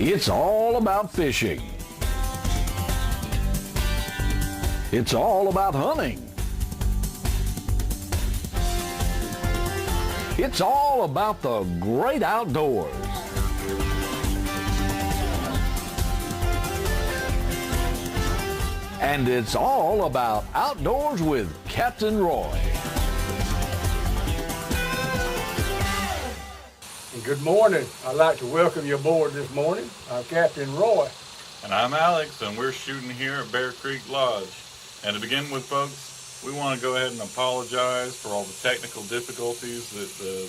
It's all about fishing. It's all about hunting. It's all about the great outdoors. And it's all about Outdoors with Captain Roy. Good morning. I'd like to welcome you aboard this morning. I'm Captain Roy. And I'm Alex, and we're shooting here at Bear Creek Lodge. And to begin with, folks, we want to go ahead and apologize for all the technical difficulties that the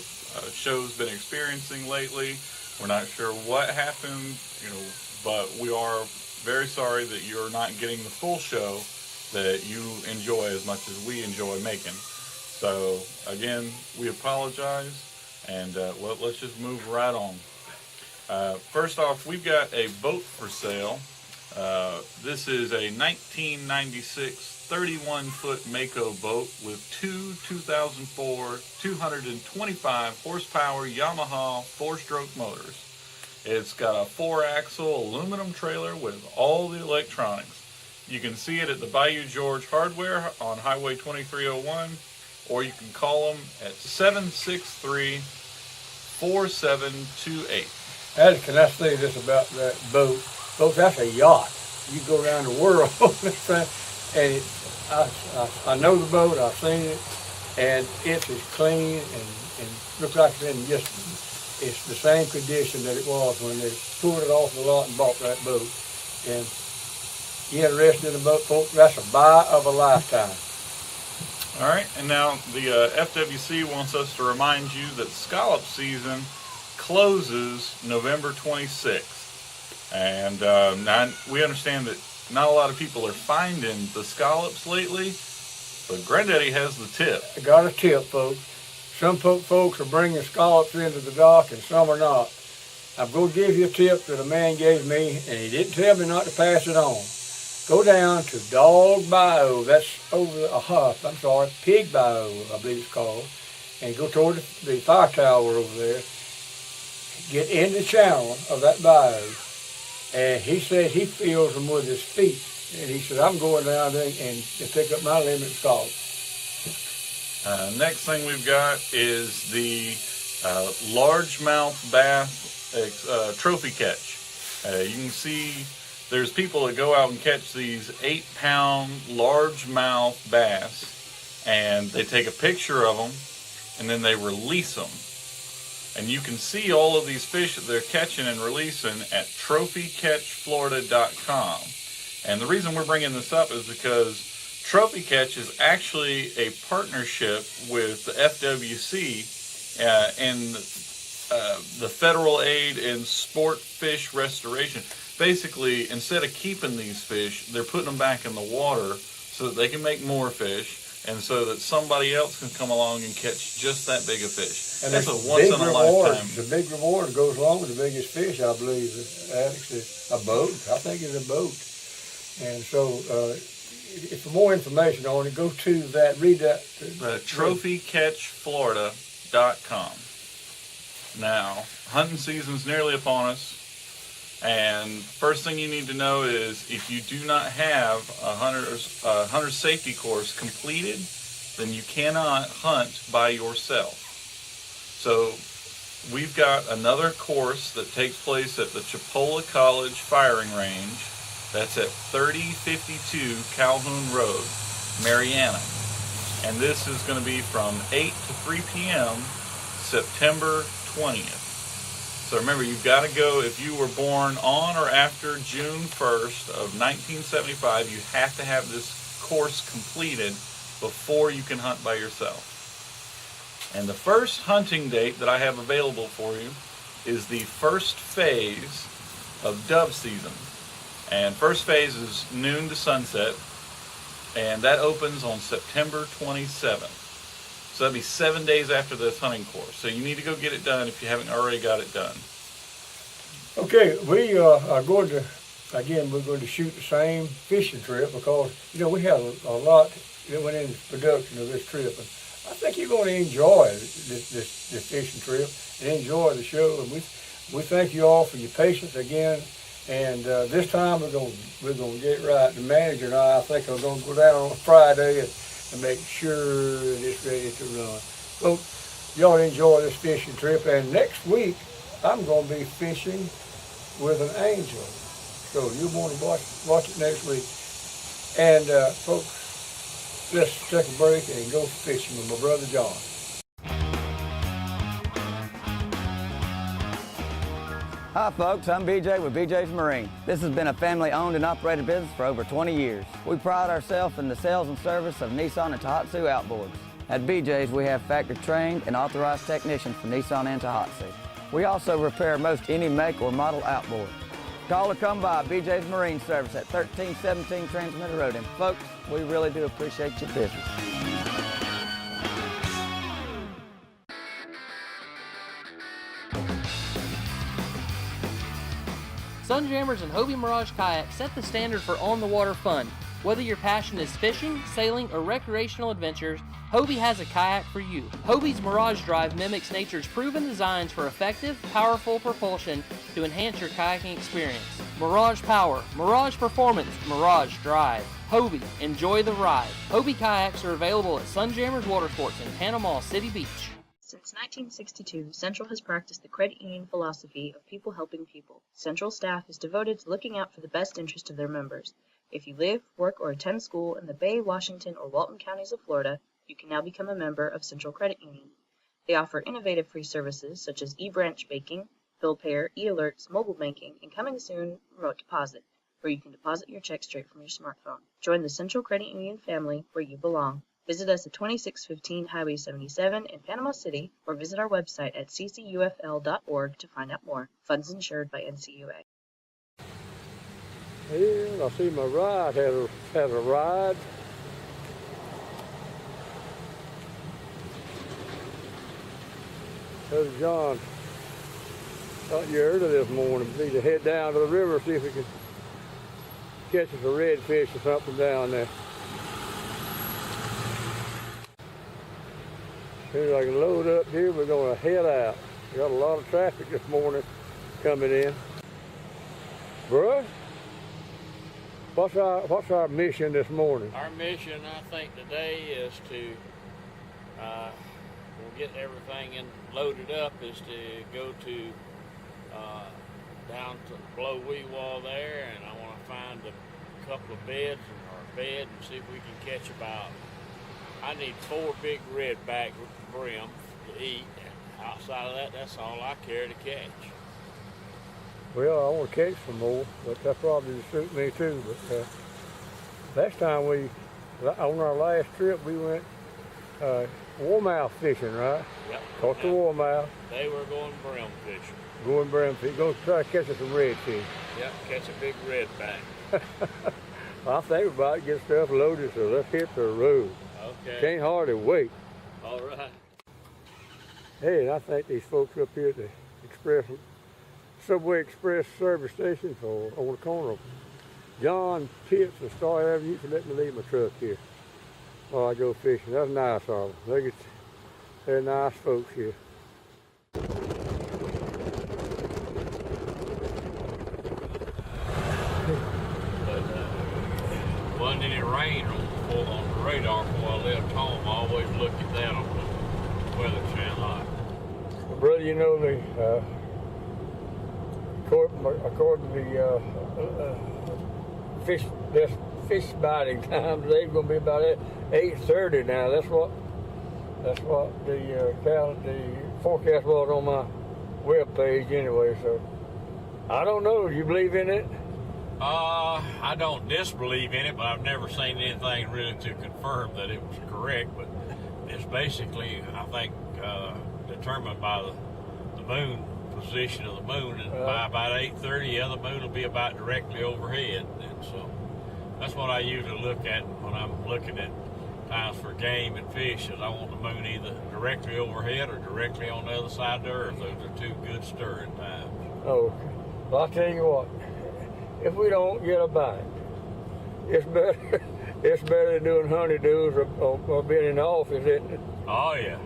show's been experiencing lately. We're not sure what happened, but we are very sorry that you're not getting the full show that you enjoy as much as we enjoy making. So, again, we apologize. And let's just move right on. First off, we've got a boat for sale. This is a 1996 31-foot Mako boat with two 2004 225 horsepower Yamaha 4-stroke motors. It's got a 4-axle aluminum trailer with all the electronics. You can see it at the Bayou George Hardware on Highway 2301. Or you can call them at 763-4728. Can I say this about that boat? Folks, that's a yacht. You go around the world on this thing. And I know the boat, I've seen it, and it's as clean and looks like it's the same condition that it was when they pulled it off the lot and bought that boat. And you interested in the boat, folks? That's a buy of a lifetime. All right, and now the FWC wants us to remind you that scallop season closes November 26th. And now we understand that not a lot of people are finding the scallops lately, but Granddaddy has the tip. I got a tip, folks. Some folks are bringing scallops into the dock and some are not. I'm going to give you a tip that a man gave me, and he didn't tell me not to pass it on. Go down to Dog Bayou, that's over Pig Bayou, I believe it's called, and go toward the fire tower over there. Get in the channel of that bayou, and he said he feels them with his feet. And he said, I'm going down there and pick up my limit scallops. Next thing we've got is the largemouth bass trophy catch. You can see there's people that go out and catch these 8-pound largemouth bass, and they take a picture of them, and then they release them. And you can see all of these fish that they're catching and releasing at trophycatchflorida.com. And the reason we're bringing this up is because Trophy Catch is actually a partnership with the FWC and the Federal Aid in Sport Fish Restoration. Basically, instead of keeping these fish, they're putting them back in the water so that they can make more fish and so that somebody else can come along and catch just that big a fish. And that's a once-in-a-lifetime. The big reward goes along with the biggest fish, I believe, Alex, is a boat. I think it's a boat. And so, for more information on it, go to that, read that. trophycatchflorida.com. Now, hunting season's nearly upon us. And first thing you need to know is if you do not have a hunter's safety course completed, then you cannot hunt by yourself. So we've got another course that takes place at the Chipola College Firing Range. That's at 3052 Calhoun Road, Marianna. And this is going to be from 8 to 3 p.m. September 20th. So remember, you've got to go, if you were born on or after June 1st of 1975, you have to have this course completed before you can hunt by yourself. And the first hunting date that I have available for you is the first phase of dove season. And first phase is noon to sunset, and that opens on September 27th. So that'd be 7 days after this hunting course. So you need to go get it done if you haven't already got it done. Okay, we are going to, again, we're going to shoot the same fishing trip because, we had a lot that went into production of this trip. And I think you're going to enjoy this fishing trip and enjoy the show. And We thank you all for your patience again. And this time we're gonna get it right. The manager and I think are gonna go down on Friday and make sure that it's ready to run. So y'all enjoy this fishing trip. And next week I'm gonna be fishing with an angel. So you want to watch it next week. And folks, let's take a break and go fishing with my brother John. Hi folks, I'm BJ with BJ's Marine. This has been a family-owned and operated business for over 20 years. We pride ourselves in the sales and service of Nissan and Tohatsu outboards. At BJ's, we have factory-trained and authorized technicians for Nissan and Tohatsu. We also repair most any make or model outboard. Call or come by BJ's Marine Service at 1317 Transmitter Road. And folks, we really do appreciate your business. Sunjammers and Hobie Mirage Kayaks set the standard for on-the-water fun. Whether your passion is fishing, sailing, or recreational adventures, Hobie has a kayak for you. Hobie's Mirage Drive mimics nature's proven designs for effective, powerful propulsion to enhance your kayaking experience. Mirage Power, Mirage Performance, Mirage Drive. Hobie, enjoy the ride. Hobie kayaks are available at Sunjammers Water Sports in Panama City Beach. Since 1962, Central has practiced the credit union philosophy of people helping people. Central staff is devoted to looking out for the best interest of their members. If you live, work, or attend school in the Bay, Washington, or Walton counties of Florida, you can now become a member of Central Credit Union. They offer innovative free services such as e-branch banking, bill payer, e-alerts, mobile banking, and coming soon, remote deposit, where you can deposit your check straight from your smartphone. Join the Central Credit Union family where you belong. Visit us at 2615 Highway 77 in Panama City, or visit our website at ccufl.org to find out more. Funds insured by NCUA. Yeah, I see my ride has a ride. There's John out here early this morning. We need to head down to the river, see if we can catch us a redfish or something down there. As soon as I can load up here, we're going to head out. We got a lot of traffic this morning coming in. Bruh, what's our mission this morning? Our mission, I think, today is to, we'll get everything loaded up, is to go to down to below Weewall there, and I want to find a couple of beds or a bed and see if we can catch about, I need 4 big redback brim to eat. Outside of that, that's all I care to catch. Well, I want to catch some more, but that probably would suit me too. But last time on our last trip, we went warmouth fishing, right? Yep. Caught the warmouth. They were going brim fishing. Going brim fishing. Going to try to catch us some redfish. Yep, catch a big redback. I think we're about to get stuff loaded, so let's hit the road. Okay. Can't hardly wait. All right. Hey, and I think these folks up here at the Subway Express service station on the corner of John Pitts and Star Avenue to let me leave my truck here while I go fishing. That's nice of them. They're nice folks here. Wasn't any rain on the radar before I left home. I always look at that on the Weather Channel. Well, brother, you know, according to the fish biting times, they're going to be about 8:30 now. That's what the forecast was on my web page anyway. So I don't know. Do you believe in it? I don't disbelieve in it, but I've never seen anything really to confirm that it was correct. But it's basically, I think, determined by the moon position of the moon, and by about 8:30, the moon will be about directly overhead. And so that's what I usually look at when I'm looking at times for game and fish. Is I want the moon either directly overhead or directly on the other side of the earth. Those are two good stirring times. Oh, well, I'll tell you what. If we don't get a bite, it's better than doing honeydews or being in the office, isn't it? Oh, yeah.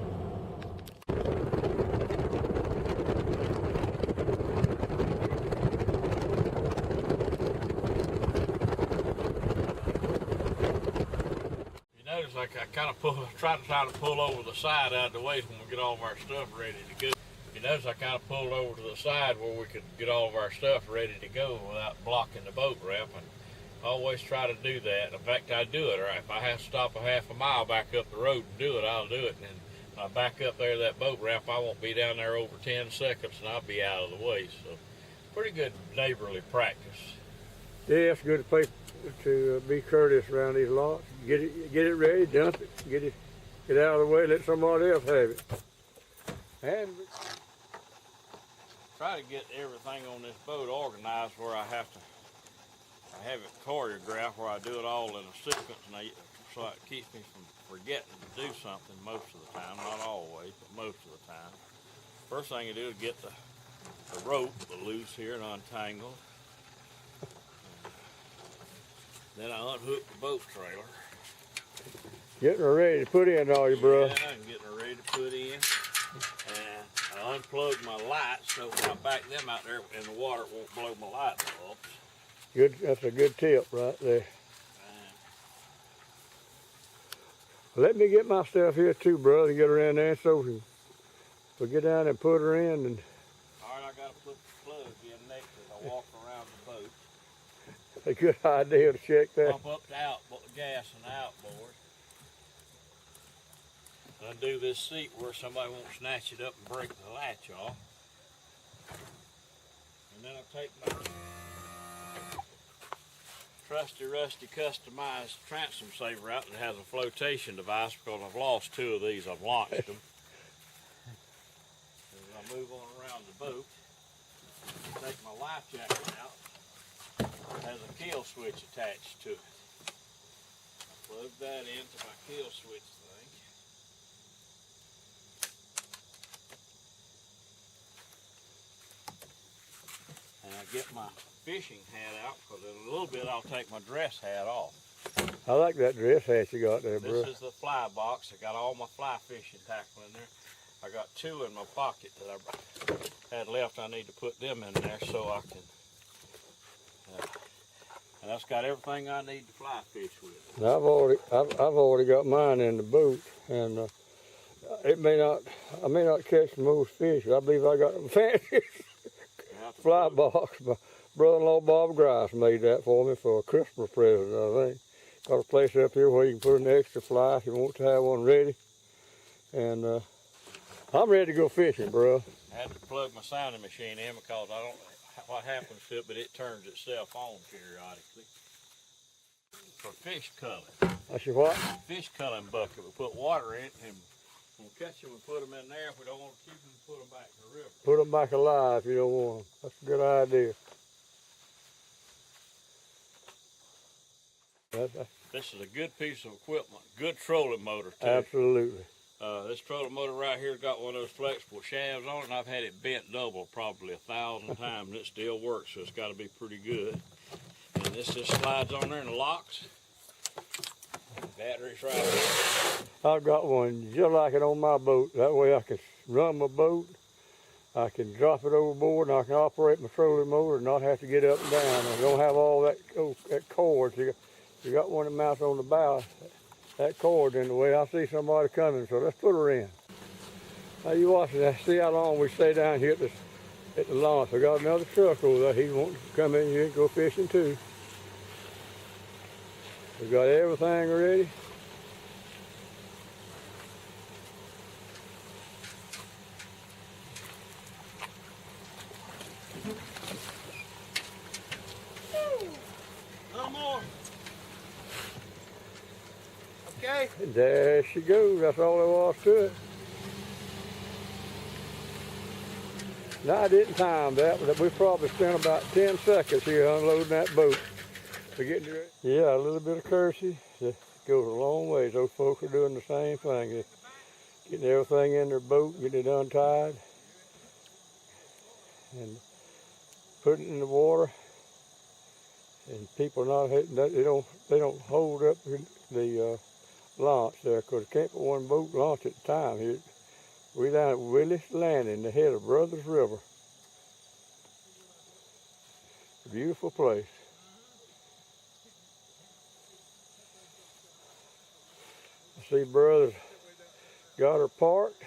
I kind of try to pull over the side out of the way when we get all of our stuff ready to go. You notice I kind of pulled over to the side where we could get all of our stuff ready to go without blocking the boat ramp. And I always try to do that. In fact, I do it. Right? If I have to stop a half a mile back up the road and do it, I'll do it. And when I back up there to that boat ramp, I won't be down there over 10 seconds and I'll be out of the way. So pretty good neighborly practice. Yeah, it's a good place to be courteous around these lots. Get it ready, dump it, get out of the way, let somebody else have it. And try to get everything on this boat organized where I have it choreographed where I do it all in a sequence, so it keeps me from forgetting to do something most of the time, not always, but most of the time. First thing I do is get the rope loose here and untangled. Then I unhook the boat trailer. Getting her ready to put in, all you, bro. Yeah, I'm getting her ready to put in. And I unplugged my lights so when I back them out there in the water, it won't blow my lights up. Good, that's a good tip right there. Let me get my stuff here too, brother. Get her in there so we'll get down and put her in. And all right, I got to put the plug in next as I walk around the boat. a good idea to check that. Pump up the gas and the outboard. Undo this seat where somebody won't snatch it up and break the latch off. And then I'll take my trusty, rusty, customized transom saver out that has a flotation device because I've lost 2 of these. I've launched them. As I move on around the boat, take my life jacket out. It has a kill switch attached to it. I plug that into my kill switch thing. And I get my fishing hat out because in a little bit I'll take my dress hat off. I like that dress hat you got there, bro. This is the fly box. I got all my fly fishing tackle in there. I got 2 in my pocket that I had left. I need to put them in there so I can. And that's got everything I need to fly fish with. I've already got mine in the boat, and I may not catch most fish. I believe I got the fanciest fly box. My brother-in-law Bob Grice made that for me for a Christmas present, I think. Got a place up here where you can put an extra fly if you want to have one ready. And I'm ready to go fishing, bro. I had to plug my sounding machine in because I don't know what happens to it, but it turns itself on periodically. For fish culling. I said, what? Fish culling bucket. We put water in it and we'll catch them and put them in there. If we don't want to keep them, put them back in the river. Put them back alive if you don't want them. That's a good idea. This is a good piece of equipment. Good trolling motor too. Absolutely. This trolling motor right here got one of those flexible shafts on it, and I've had it bent double probably 1,000 times, and it still works, so it's got to be pretty good. And this just slides on there and locks. Battery's right there. I've got one just like it on my boat. That way I can run my boat, I can drop it overboard, and I can operate my trolling motor and not have to get up and down. I don't have all that cord. You got one that mounts on the bow. That cord in the way. I see somebody coming, so let's put her in. Now you watch that. See how long we stay down here at the launch. I got another truck over there. He wants to come in here and go fishing too. We got everything ready. No more. Okay. And there she goes. That's all there was to it. Now I didn't time that, but we probably spent about 10 seconds here unloading that boat. We're getting ready. Yeah, a little bit of courtesy. It goes a long way. Those folks are doing the same thing. They're getting everything in their boat, getting it untied, and putting it in the water. And people not hitting that. They don't hold up the launch there because they can't put one boat launch at a time here. We're down at Willis Landing, the head of Brothers River. A beautiful place. See, brothers got her parked,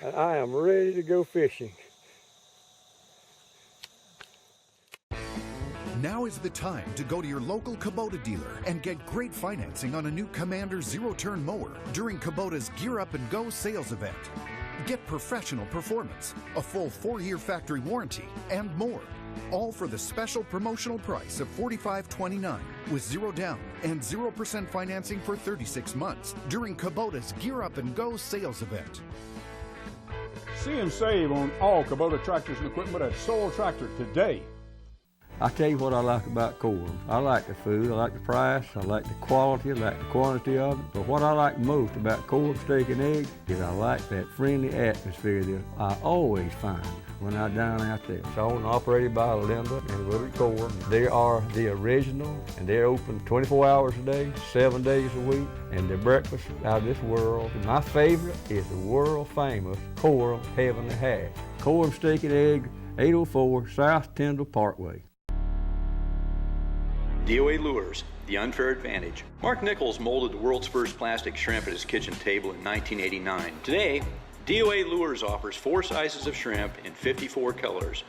and I am ready to go fishing. Now is the time to go to your local Kubota dealer and get great financing on a new Commander zero-turn mower during Kubota's Gear Up and Go sales event. Get professional performance, a full 4-year factory warranty, and more. All for the special promotional price of $45.29 with 0 down and 0% financing for 36 months during Kubota's Gear Up and Go sales event. See and save on all Kubota tractors and equipment at Soul Tractor today. I tell you what I like about Coram. I like the food, I like the price, I like the quality, I like the quantity of it. But what I like most about Coram Steak and Eggs is I like that friendly atmosphere that I always find when I dine out there. It's owned and operated by Linda and Willie Coram. They are the original, and they're open 24 hours a day, 7 days a week, and their breakfast out of this world. And my favorite is the world famous Coram Heavenly Hash. Coram Steak and Eggs, 804 South Tyndall Parkway. DOA Lures, the unfair advantage. Mark Nichols molded the world's first plastic shrimp at his kitchen table in 1989. Today, DOA Lures offers 4 sizes of shrimp in 54 colors,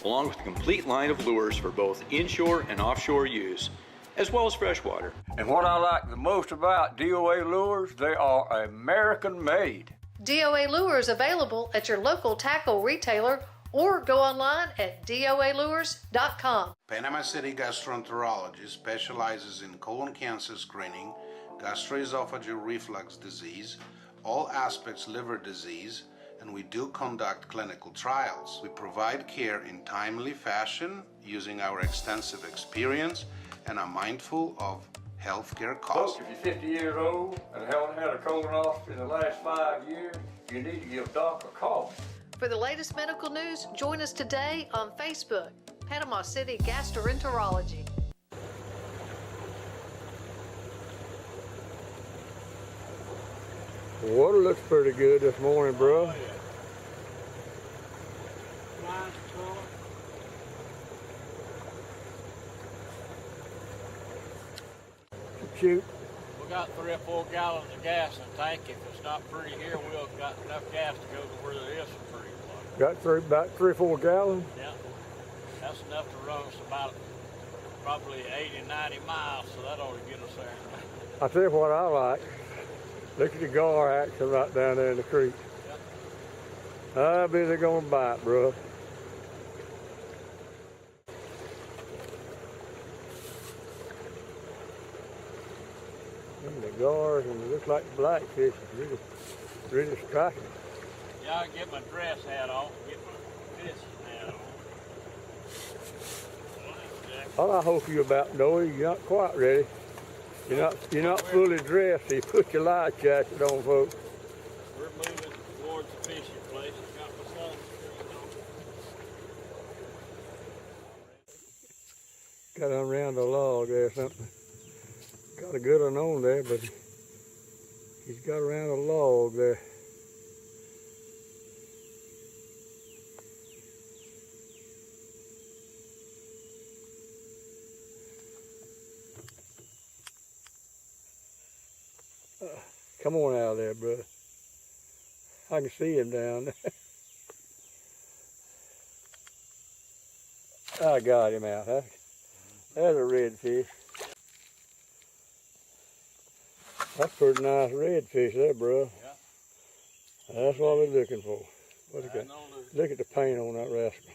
along with a complete line of lures for both inshore and offshore use, as well as freshwater. And what I like the most about DOA Lures, they are American made. DOA Lures available at your local tackle retailer or go online at doalures.com. Panama City gastroenterology specializes in colon cancer screening, gastroesophageal reflux disease, all aspects liver disease, and we do conduct clinical trials. We provide care in timely fashion using our extensive experience and are mindful of healthcare costs. Folks, if you're 50 years old and haven't had a colonoscopy in the last 5 years, you need to give Doc a call. For the latest medical news, join us today on Facebook, Panama City Gastroenterology. The water looks pretty good this morning, bro. Shoot. We got 3 or 4 gallons of gas in the tank. If it's not pretty here, we've got enough gas to go to where there is some pretty water. Got about 3 or 4 gallons? Yeah. That's enough to run us about probably 80, 90 miles, so that ought to get us there. I tell you what I like. Look at the gar action right down there in the creek. Yep. I bet they're gonna bite, bro. And the gars, and it looks like blackfish is really striking. Yeah, I get my dress hat on, get my fishing hat on. All I hope you about, Noah, you're not quite ready. You're not fully dressed, so you put your life jacket on, folks. We're moving towards the fishing place. Got my sunscreen on. Got around the log there or something. Got a good one on there, but he's got around a log there. Come on out of there, brother. I can see him down there. I got him out. That's a redfish. That's a pretty nice redfish there, bro. Yeah. That's what we're looking for. Look at the paint on that rascal.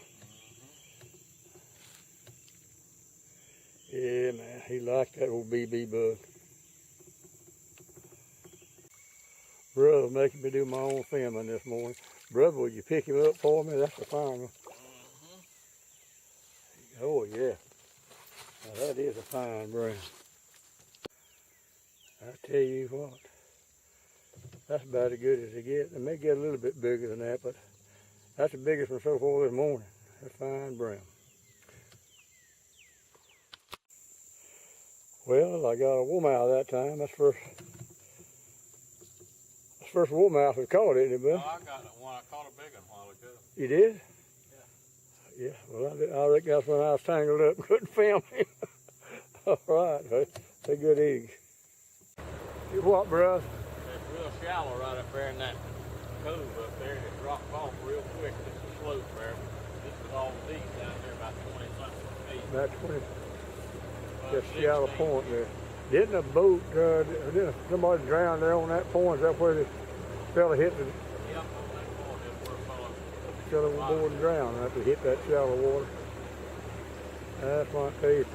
Yeah, man, he liked that old BB bug. Brother making me do my own filming this morning. Brother, will you pick him up for me? That's a fine one. Oh, yeah. Now, that is a fine brown. I tell you what, that's about as good as they get. They may get a little bit bigger than that, but that's the biggest one so far this morning. That's fine brown. Well, I got a warmouth that time. That's first warmouth we caught, isn't it, bud? No, I got one. I caught a big one a while ago. You did? Yeah. Yeah, well, I reckon that's when I was tangled up and couldn't film him. All right, they're good eggs. What, bro? It's real shallow right up there in that cove up there, and it drops off real quick. It's a slope there. This is all deep down here, about 20-something feet. About 20. Just shallow point there. Didn't a boat, didn't somebody drown there on that point? Is that where the fella hit the... Yep, on that point, that's where a fellow... Fell overboard and drowned after he hit that shallow water. That's my case.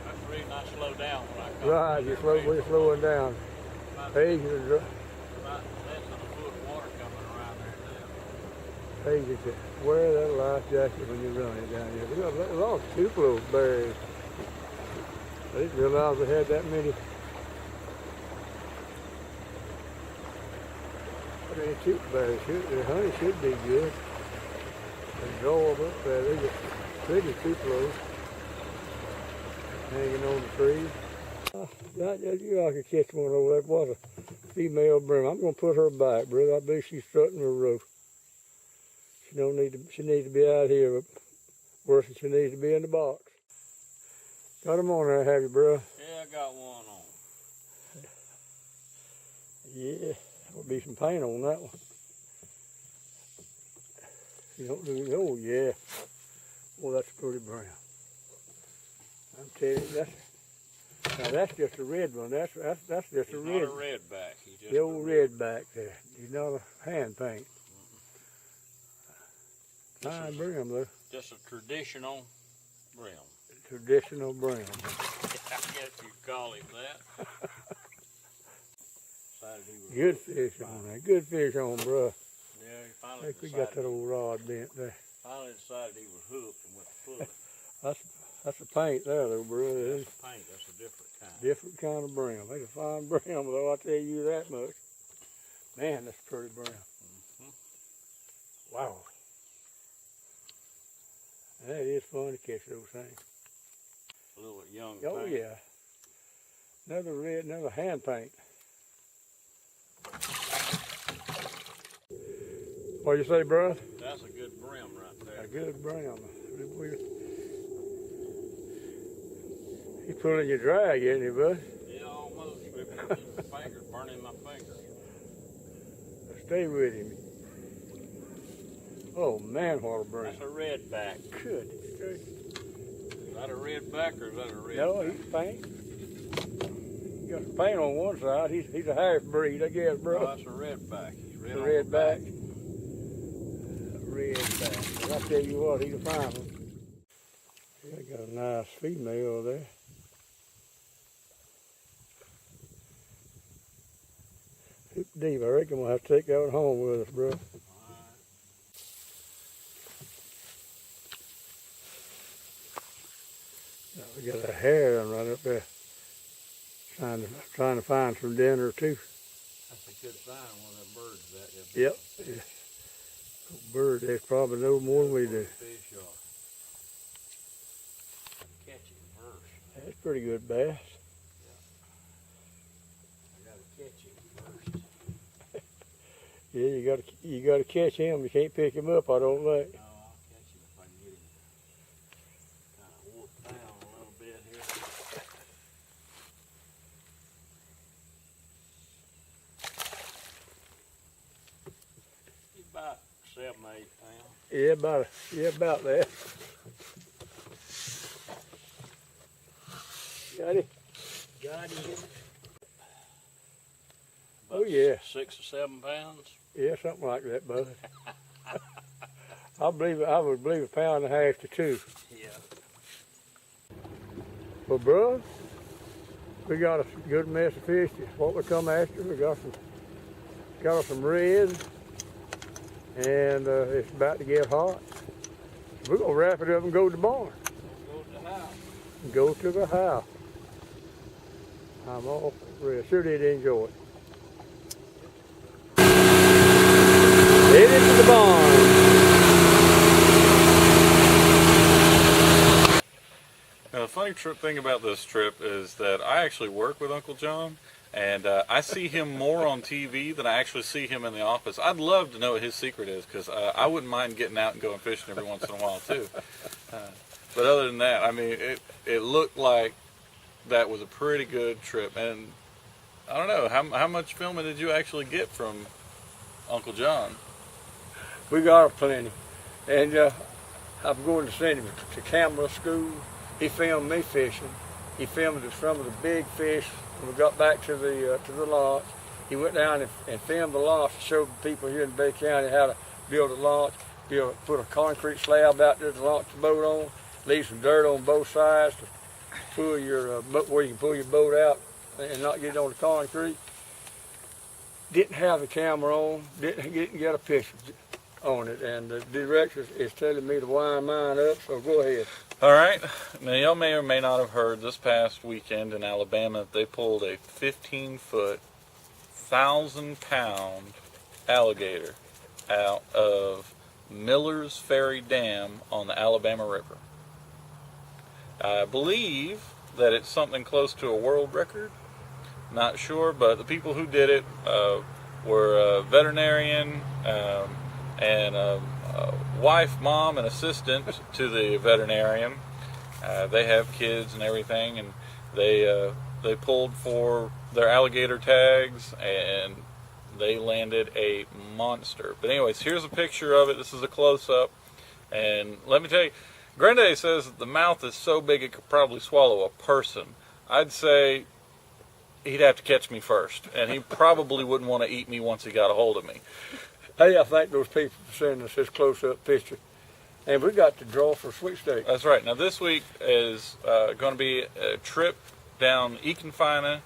That's the reason I slow down when I come. Right, we're slowing down. Hey, About less than a foot of water coming around there now. hey, you can wear that life jacket when you're running down here. We got a lot of Tupelo berries. I didn't realize we had that many. Tupelo berries. The honey should be good. And draw them up there. They get pretty Tupelos hanging on the trees. You I could catch one over there. That was a female brim. I'm gonna put her back, brother. I believe she's strutting her rope. She needs to be out here, but worse than she needs to be in the box. Got them on there, have you, bro? Yeah, I got one on. Yeah, there would be some paint on that one. You don't do, oh yeah. Oh, that's a pretty brown. I'm telling you, that's just a red one. That's just a red. Not a redback. He's just the old redback there. He's not a hand paint. Fine brim though. Just a traditional brim. Traditional brim. I guess you'd call him that. Good fish on there. Good fish on, bro. Yeah, he finally I think we decided got that old rod bent there. Finally decided he was hooked and went to pull it. That's a paint there, though, bro. That's a paint. That's a different kind. Different kind of brim. It's a fine brim, though. I tell you that much. Man, that's a pretty brim. Wow. That is fun to catch those things. A little young. Oh paint. yeah. Another hand paint. What you say, bro? That's a good brim right there. A good brim. He's pulling your drag, isn't he, bud? Yeah, almost. Ripping my fingers, burning my fingers. Stay with him. Oh man, what a brim. That's a redback. Good. Is that a redback or is that a redback? No, he's paint. He got some paint on one side. He's a half breed, I guess, bro. Oh, that's a redback. He's red a on redback. the back. Redback. And I tell you what, he's a fine one. Yeah, got a nice female there. Deep, I reckon we'll have to take that one home with us, bro. We got a heron right up there, trying to find some dinner too. That's a good sign. One of them birds that. Yep. Yeah. Bird, they probably know more than we do. Fish are. Catch him first. That's pretty good bass. Yeah. I gotta catch him first. Yeah, you gotta catch him. You can't pick him up, I don't think. No, I'll catch him if I can get him. Kind of warp down a little bit here. He's about 7 or 8 pounds. Yeah, about that. Got it? Got him. Oh yeah. 6 or 7 pounds. Yeah, something like that, bud. I would believe 1.5 pounds to 2. Yeah. Well, bro, we got a good mess of fish. It's what we come after. We got some reds, and it's about to get hot. We're gonna wrap it up and go to the barn. Go to the house. Go to the house. I'm all ready. Sure did enjoy it. Headed to the barn. Now, the funny thing about this trip is that I actually work with Uncle John, and I see him more on TV than I actually see him in the office. I'd love to know what his secret is, because I wouldn't mind getting out and going fishing every once in a while, too. But other than that, I mean, it looked like that was a pretty good trip. And I don't know, how much filming did you actually get from Uncle John? We got plenty. And I'm going to send him to camera school. He filmed me fishing. He filmed some of the big fish. When we got back to the launch, he went down and filmed the launch, showed people here in Bay County how to build a launch, put a concrete slab out there to launch the boat on, leave some dirt on both sides to pull your boat, where you can pull your boat out and not get on the concrete. Didn't have the camera on, didn't get a picture on it, and the director is telling me to wind mine up, so go ahead. All right. Now, y'all may or may not have heard this past weekend in Alabama, they pulled a 15-foot, 1,000-pound alligator out of Miller's Ferry Dam on the Alabama River. I believe that it's something close to a world record. Not sure, but the people who did it were a veterinarian and a wife, mom, and assistant to the veterinarian. They have kids and everything, and they pulled for their alligator tags, and they landed a monster. But anyways, here's a picture of it. This is a close-up, and let me tell you, Granddaddy says that the mouth is so big it could probably swallow a person. I'd say he'd have to catch me first, and he probably wouldn't want to eat me once he got a hold of me. Hey, I thank those people for sending us this close-up picture. And we got to draw for sweepstakes. That's right. Now, this week is going to be a trip down Econfina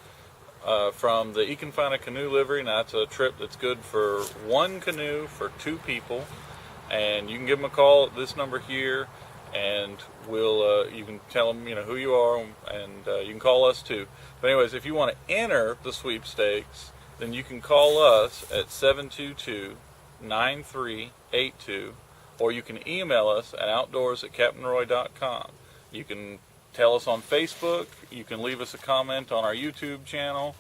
from the Econfina Canoe Livery. Now, that's a trip that's good for one canoe for 2 people. And you can give them a call at this number here, and you can tell them who you are, and you can call us too. But anyways, if you want to enter the sweepstakes, then you can call us at 722-9382, or you can email us at outdoors@captainroy.com. You can tell us on Facebook. You can leave us a comment on our YouTube channel.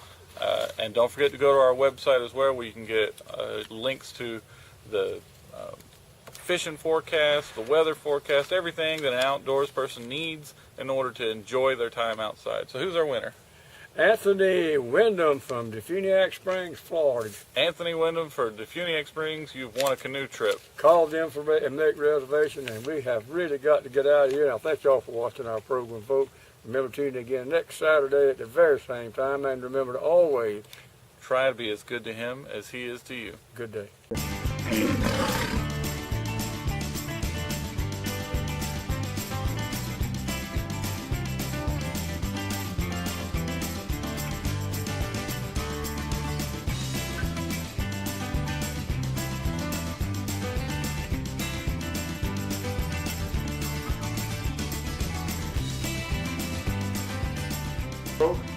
And don't forget to go to our website as well, where you can get links to the fishing forecast, the weather forecast, everything that an outdoors person needs in order to enjoy their time outside. So who's our winner? Anthony Wyndham from Defuniak Springs, Florida. Anthony Wyndham for Defuniak Springs. You've won a canoe trip. Call them and make reservation, and we have really got to get out of here. And I thank y'all for watching our program, folks. Remember to tune in again next Saturday at the very same time, and remember to always try to be as good to him as he is to you. Good day.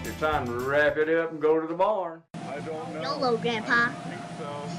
It's time to wrap it up and go to the barn. I don't know. YOLO, Grandpa. I think so.